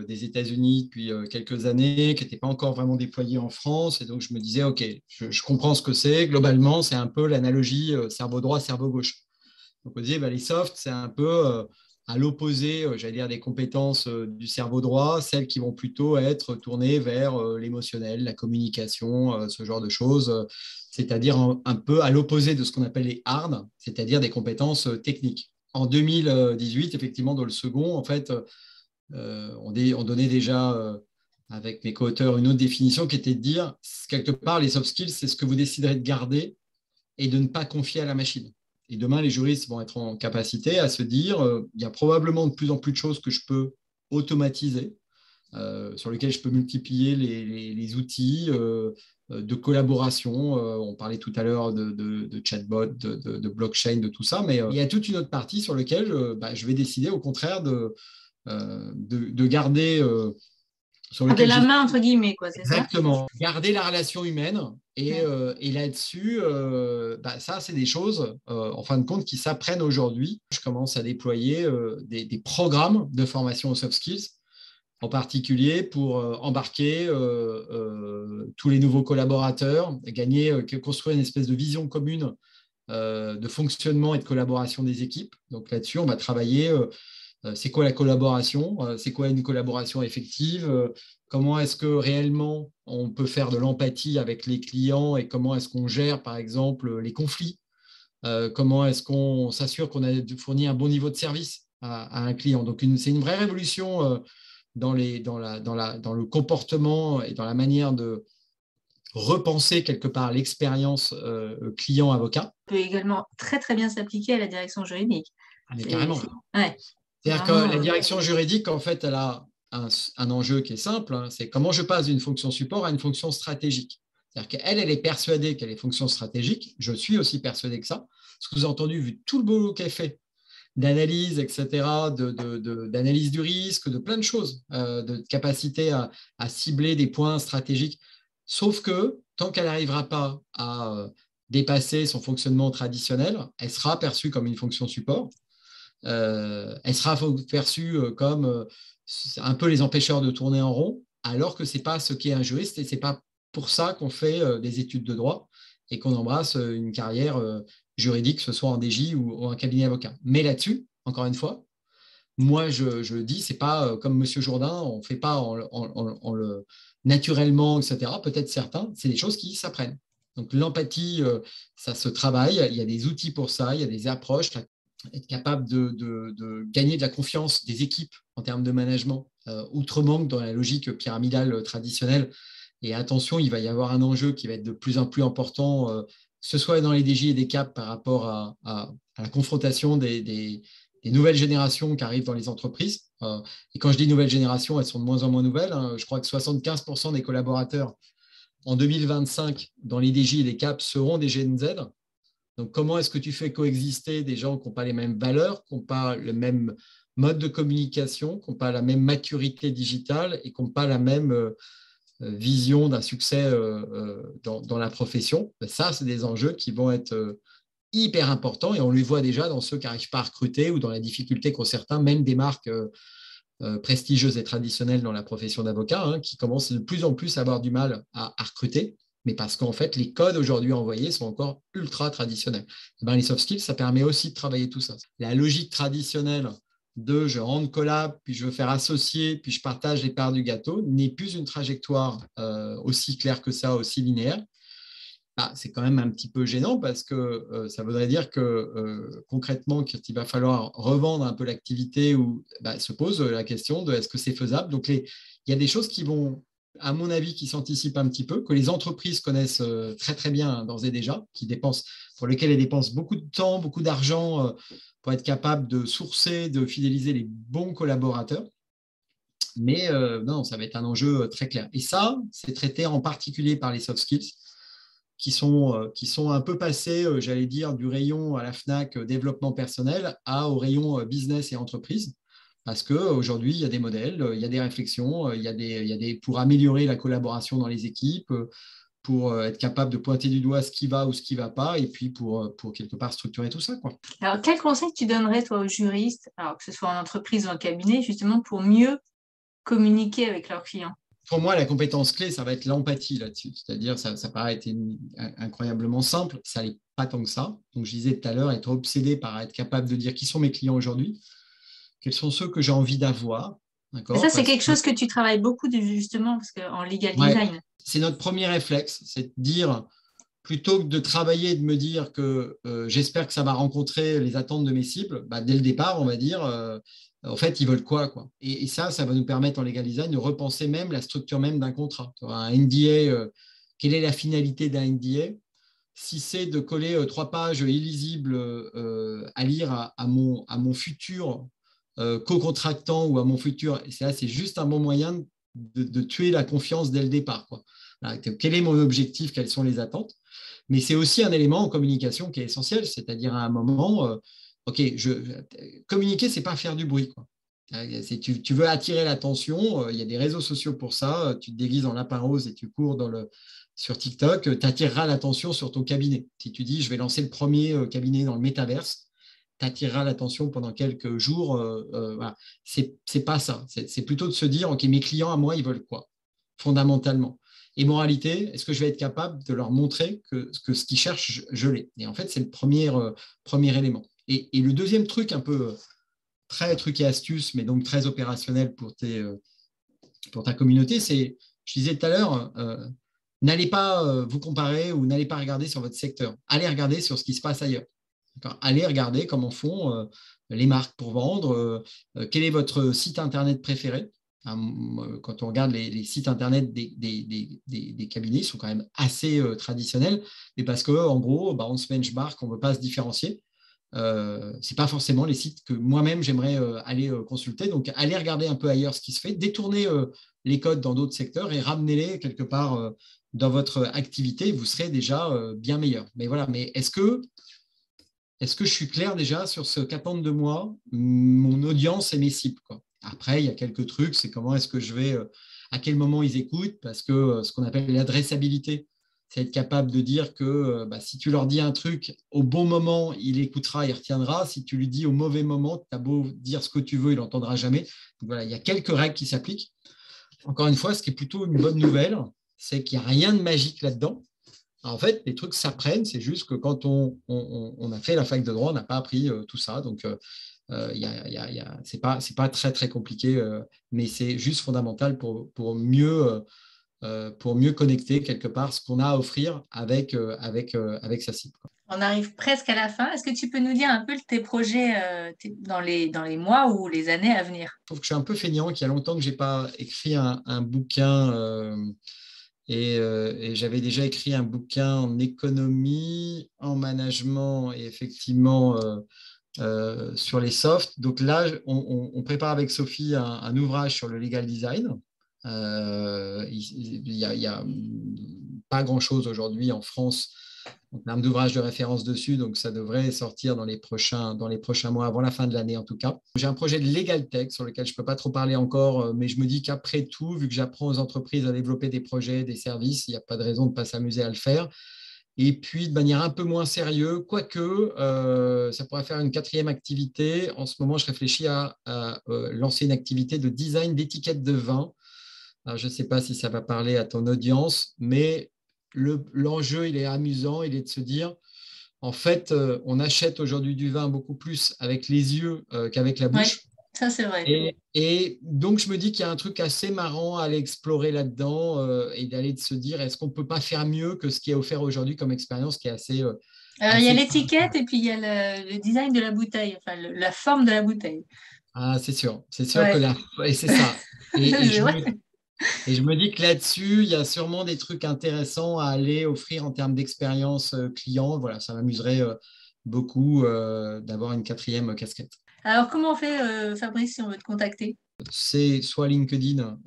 des États-Unis depuis quelques années, qui n'était pas encore vraiment déployé en France. Et donc, je me disais, OK, je comprends ce que c'est. Globalement, c'est un peu l'analogie cerveau droit, cerveau gauche. Donc, on disait, les soft, c'est un peu à l'opposé, j'allais dire, des compétences du cerveau droit, celles qui vont plutôt être tournées vers l'émotionnel, la communication, ce genre de choses, c'est-à-dire un peu à l'opposé de ce qu'on appelle les hard, c'est-à-dire des compétences techniques. En 2018, effectivement, dans le second, en fait, on donnait déjà, avec mes co-auteurs, une autre définition qui était de dire, quelque part, les soft skills, c'est ce que vous déciderez de garder et de ne pas confier à la machine. Et demain, les juristes vont être en capacité à se dire, il y a probablement de plus en plus de choses que je peux automatiser, sur lesquelles je peux multiplier les outils de collaboration. On parlait tout à l'heure de chatbot, de blockchain, de tout ça, mais il y a toute une autre partie sur laquelle je vais décider au contraire de garder sur de lequel la main, entre guillemets, quoi, c'est ça? exactement, garder la relation humaine. Et là-dessus, ça, c'est des choses, en fin de compte, qui s'apprennent aujourd'hui. Je commence à déployer des programmes de formation aux soft skills, en particulier pour embarquer tous les nouveaux collaborateurs, construire une espèce de vision commune de fonctionnement et de collaboration des équipes. Donc là-dessus, on va travailler c'est quoi la collaboration, c'est quoi une collaboration effective, comment est-ce que réellement on peut faire de l'empathie avec les clients et comment est-ce qu'on gère par exemple les conflits, comment est-ce qu'on s'assure qu'on a fourni un bon niveau de service à un client. Donc c'est une vraie révolution dans le comportement et dans la manière de repenser quelque part l'expérience client-avocat. Ça peut également très très bien s'appliquer à la direction juridique. Mais carrément. Ouais. C'est-à-dire que la direction juridique, en fait, elle a un enjeu qui est simple, hein, c'est comment je passe d'une fonction support à une fonction stratégique. C'est-à-dire qu'elle, elle est persuadée qu'elle est fonction stratégique. Je suis aussi persuadé que ça. Sous-entendu, vu tout le boulot qu'elle fait, d'analyse, etc., d'analyse du risque, de plein de choses, de capacité à cibler des points stratégiques. Sauf que tant qu'elle n'arrivera pas à dépasser son fonctionnement traditionnel, elle sera perçue comme une fonction support. Elle sera perçue comme un peu les empêcheurs de tourner en rond, alors que ce n'est pas ce qu'est un juriste et ce n'est pas pour ça qu'on fait des études de droit et qu'on embrasse une carrière juridique, que ce soit en DJ ou en cabinet avocat. Mais là-dessus, encore une fois, moi je dis, ce n'est pas comme M. Jourdain, on ne fait pas en le naturellement, etc. Peut-être certains, c'est des choses qui s'apprennent. Donc l'empathie, ça se travaille, il y a des outils pour ça, il y a des approches, être capable de gagner de la confiance des équipes en termes de management, outrement que dans la logique pyramidale traditionnelle. Et attention, il va y avoir un enjeu qui va être de plus en plus important, que ce soit dans les DJ et des CAP par rapport à la confrontation des nouvelles générations qui arrivent dans les entreprises. Et quand je dis nouvelles générations, elles sont de moins en moins nouvelles. Hein. Je crois que 75% des collaborateurs en 2025 dans les DJ et les CAP seront des Gen Z. Donc, comment est-ce que tu fais coexister des gens qui n'ont pas les mêmes valeurs, qui n'ont pas le même mode de communication, qui n'ont pas la même maturité digitale et qui n'ont pas la même vision d'un succès dans la profession? Ça, c'est des enjeux qui vont être hyper importants et on les voit déjà dans ceux qui n'arrivent pas à recruter ou dans la difficulté qu'ont certains, même des marques prestigieuses et traditionnelles dans la profession d'avocat, hein, qui commencent de plus en plus à avoir du mal à recruter. Mais parce qu'en fait, les codes aujourd'hui envoyés sont encore ultra traditionnels. Les soft skills, ça permet aussi de travailler tout ça. La logique traditionnelle de je rentre collab, puis je veux faire associer, puis je partage les parts du gâteau, n'est plus une trajectoire aussi claire que ça, aussi linéaire. C'est quand même un petit peu gênant parce que ça voudrait dire que concrètement, il va falloir revendre un peu l'activité ou se pose la question de est-ce que c'est faisable. Donc, il y a des choses qui vont, à mon avis, qui s'anticipent un petit peu, que les entreprises connaissent très très bien d'ores et déjà, pour lesquelles elles dépensent beaucoup de temps, beaucoup d'argent pour être capables de sourcer, de fidéliser les bons collaborateurs. Mais non, ça va être un enjeu très clair. Et ça, c'est traité en particulier par les soft skills qui sont un peu passés, j'allais dire, du rayon à la FNAC développement personnel au rayon business et entreprise. Parce qu'aujourd'hui, il y a des modèles, il y a des réflexions, il y a des pour améliorer la collaboration dans les équipes, pour être capable de pointer du doigt ce qui va ou ce qui ne va pas, et puis pour quelque part structurer tout ça, quoi. Alors, quel conseil tu donnerais, toi, aux juristes, alors que ce soit en entreprise ou en cabinet, justement, pour mieux communiquer avec leurs clients? Pour moi, la compétence clé, ça va être l'empathie là-dessus. C'est-à-dire, ça paraît être incroyablement simple, ça n'est pas tant que ça. Donc, je disais tout à l'heure, être obsédé par être capable de dire qui sont mes clients aujourd'hui. quels sont ceux que j'ai envie d'avoir. Et ça, c'est quelque chose que tu travailles beaucoup justement parce qu'en legal design. C'est notre premier réflexe, c'est de dire, plutôt que de travailler et de me dire que j'espère que ça va rencontrer les attentes de mes cibles, dès le départ, on va dire, en fait, ils veulent quoi. Et ça va nous permettre en legal design de repenser même la structure même d'un contrat. Un NDA, quelle est la finalité d'un NDA? Si c'est de coller 3 pages illisibles à lire à mon futur co-contractant ou à mon futur, c'est juste un bon moyen de tuer la confiance dès le départ. Quel est mon objectif? Quelles sont les attentes? Mais c'est aussi un élément en communication qui est essentiel, c'est-à-dire à un moment, communiquer, ce n'est pas faire du bruit. Tu veux attirer l'attention, il y a des réseaux sociaux pour ça, tu te déguises en lapin rose et tu cours sur TikTok, tu attireras l'attention sur ton cabinet. Si tu dis, je vais lancer le premier cabinet dans le métaverse, tu attireras l'attention pendant quelques jours. Voilà. C'est pas ça. C'est plutôt de se dire, OK, mes clients à moi, ils veulent quoi, fondamentalement? Et moralité, est-ce que je vais être capable de leur montrer que ce qu'ils cherchent, je l'ai? Et en fait, c'est le premier élément. Et le deuxième truc, un peu très truc et astuce, mais donc très opérationnel pour ta communauté, c'est, je disais tout à l'heure, n'allez pas vous comparer ou n'allez pas regarder sur votre secteur. Allez regarder sur ce qui se passe ailleurs. Allez regarder comment font les marques pour vendre, quel est votre site Internet préféré. Quand on regarde les sites Internet des cabinets, ils sont quand même assez traditionnels, mais parce qu'en gros, on se benchmark, on ne veut pas se différencier. Ce n'est pas forcément les sites que moi-même j'aimerais aller consulter. Donc, allez regarder un peu ailleurs ce qui se fait, détournez les codes dans d'autres secteurs et ramenez-les quelque part dans votre activité. Vous serez déjà bien meilleur. Mais voilà, mais est-ce que je suis clair déjà sur ce qu'attendent de moi mon audience et mes cibles, Après, il y a quelques trucs, c'est comment est-ce que je vais, à quel moment ils écoutent, parce que ce qu'on appelle l'adressabilité, c'est être capable de dire que si tu leur dis un truc, au bon moment, il écoutera, il retiendra. Si tu lui dis au mauvais moment, tu as beau dire ce que tu veux, il n'entendra jamais. Donc, voilà, il y a quelques règles qui s'appliquent. Encore une fois, ce qui est plutôt une bonne nouvelle, c'est qu'il n'y a rien de magique là-dedans. En fait, les trucs s'apprennent, c'est juste que quand on a fait la fac de droit, on n'a pas appris tout ça. Donc, c'est pas très, très compliqué, mais c'est juste fondamental pour mieux connecter quelque part ce qu'on a à offrir avec sa cible. On arrive presque à la fin. Est-ce que tu peux nous dire un peu tes projets dans les mois ou les années à venir? Je trouve que je suis un peu feignant, qu'il y a longtemps que je n'ai pas écrit un bouquin. Et j'avais déjà écrit un bouquin en économie, en management et effectivement sur les softs. Donc là, on prépare avec Sophie un ouvrage sur le legal design. Il n'y a pas grand-chose aujourd'hui en France en termes d'ouvrage de référence dessus, donc ça devrait sortir dans les prochains mois, avant la fin de l'année en tout cas. J'ai un projet de Legal Tech sur lequel je ne peux pas trop parler encore, mais je me dis qu'après tout, vu que j'apprends aux entreprises à développer des projets, des services, il n'y a pas de raison de ne pas s'amuser à le faire. Et puis, de manière un peu moins sérieuse, quoique ça pourrait faire une 4e activité. En ce moment, je réfléchis à lancer une activité de design d'étiquettes de vin. Alors, je ne sais pas si ça va parler à ton audience, mais l'enjeu, il est amusant, il est de se dire, en fait, on achète aujourd'hui du vin beaucoup plus avec les yeux qu'avec la bouche. Oui, ça c'est vrai. Et donc, je me dis qu'il y a un truc assez marrant à aller explorer là-dedans et d'aller de se dire, est-ce qu'on ne peut pas faire mieux que ce qui est offert aujourd'hui comme expérience qui est assez... il y a l'étiquette et puis il y a le design de la bouteille, enfin la forme de la bouteille. Ah, c'est sûr que et c'est ça. Et je me dis que là-dessus, il y a sûrement des trucs intéressants à aller offrir en termes d'expérience client. Voilà, ça m'amuserait beaucoup d'avoir une 4e casquette. Alors, comment on fait, Fabrice, si on veut te contacter? C'est soit LinkedIn,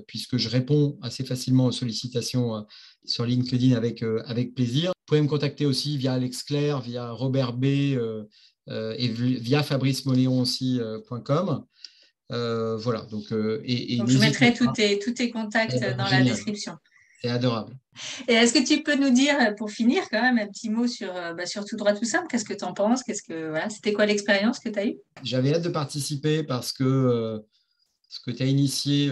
puisque je réponds assez facilement aux sollicitations sur LinkedIn avec plaisir. Vous pouvez me contacter aussi via Alex Claire, via Robert B et via fabricemoléon aussi.com. Voilà, donc je mettrai tous tes contacts dans la description. C'est adorable. Et est-ce que tu peux nous dire, pour finir, quand même, un petit mot sur Tout droit, tout simple? Qu'est-ce que tu en penses? C'était quoi l'expérience que tu as eue? J'avais hâte de participer parce que ce que tu as initié,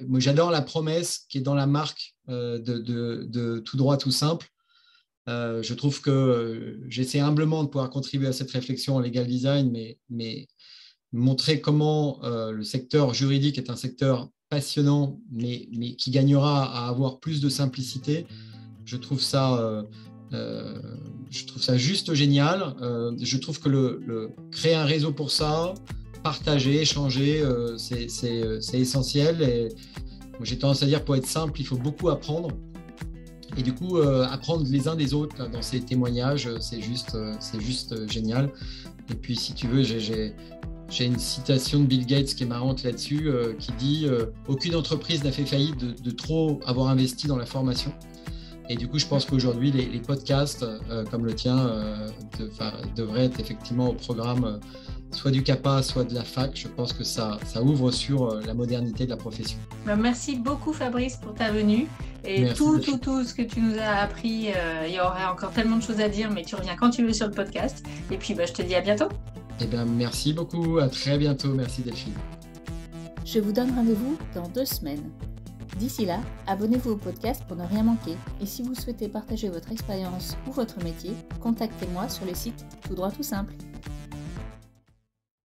moi j'adore la promesse qui est dans la marque de Tout droit, tout simple. Je trouve que j'essaie humblement de pouvoir contribuer à cette réflexion en legal design, mais montrer comment le secteur juridique est un secteur passionnant, mais qui gagnera à avoir plus de simplicité. Je trouve ça juste génial. Je trouve que créer un réseau pour ça, partager, échanger, c'est essentiel. Et j'ai tendance à dire, pour être simple, il faut beaucoup apprendre. Et du coup, apprendre les uns des autres là, dans ces témoignages, c'est juste génial. Et puis, si tu veux, j'ai une citation de Bill Gates qui est marrante là-dessus, qui dit « Aucune entreprise n'a fait faillite de trop avoir investi dans la formation ». Et du coup, je pense qu'aujourd'hui, les podcasts comme le tien devraient être effectivement au programme soit du CAPA, soit de la fac. Je pense que ça ouvre sur la modernité de la profession. Merci beaucoup Fabrice pour ta venue et tout ce que tu nous as appris. Il y aurait encore tellement de choses à dire, mais tu reviens quand tu veux sur le podcast. Et puis, je te dis à bientôt. Merci beaucoup. À très bientôt. Merci Delphine. Je vous donne rendez-vous dans 2 semaines. D'ici là, abonnez-vous au podcast pour ne rien manquer. Et si vous souhaitez partager votre expérience ou votre métier, contactez-moi sur le site Tout droit tout simple.